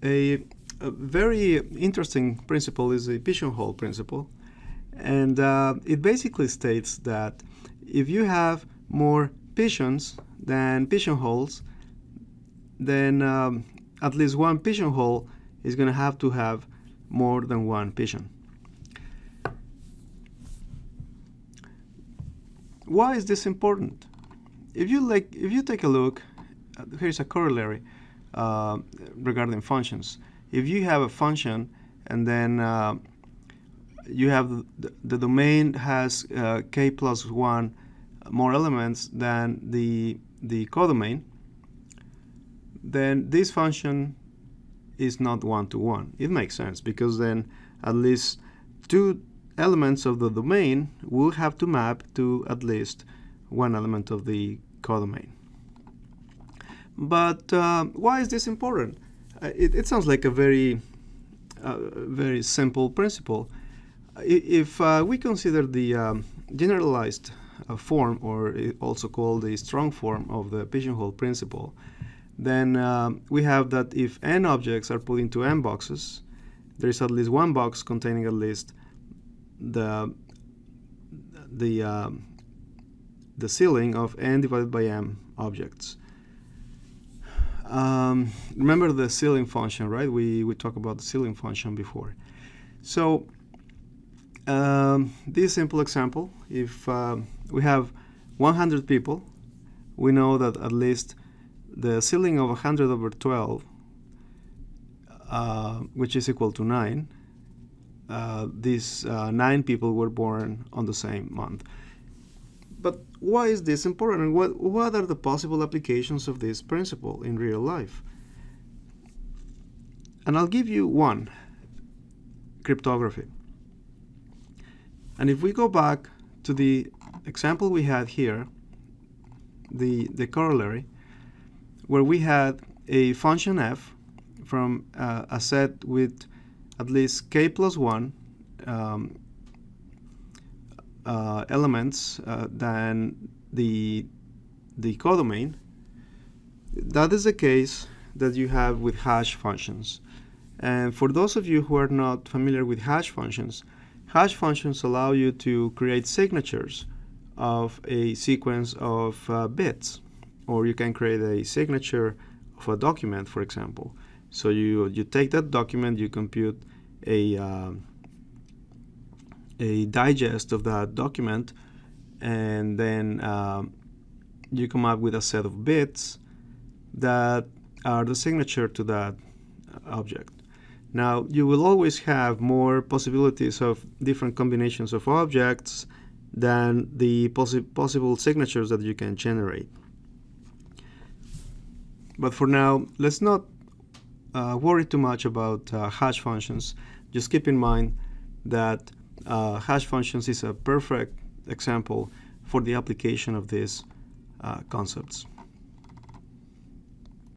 A, a very interesting principle is the pigeonhole principle, and it basically states that if you have more pigeons than pigeonholes, then at least one pigeonhole is going to have more than one pigeon. Why is this important? If you take a look, here's a corollary regarding functions. If you have a function and then you have the domain has k plus 1 more elements than the codomain, then this function is not one-to-one. It makes sense because then at least two elements of the domain will have to map to at least one element of the codomain. But why is this important? It sounds like a very simple principle. If we consider the generalized form, or also called the strong form of the pigeonhole principle, then we have that if n objects are put into n boxes, there is at least one box containing at least the ceiling of n divided by m objects. Remember the ceiling function, right? We talked about the ceiling function before. So this simple example, if we have 100 people, we know that at least the ceiling of 100 over 12, which is equal to 9, these 9 people were born on the same month. But why is this important, and what are the possible applications of this principle in real life? And I'll give you one: cryptography. And if we go back to the example we had here, the corollary, where we had a function f from a set with at least k plus 1 elements than the codomain, that is the case that you have with hash functions. And for those of you who are not familiar with hash functions allow you to create signatures of a sequence of bits, or you can create a signature of a document, for example. So you take that document, you compute a digest of that document, and then you come up with a set of bits that are the signature to that object. Now, you will always have more possibilities of different combinations of objects than the possible signatures that you can generate. But for now, let's not worry too much about hash functions. Just keep in mind that hash functions is a perfect example for the application of these concepts.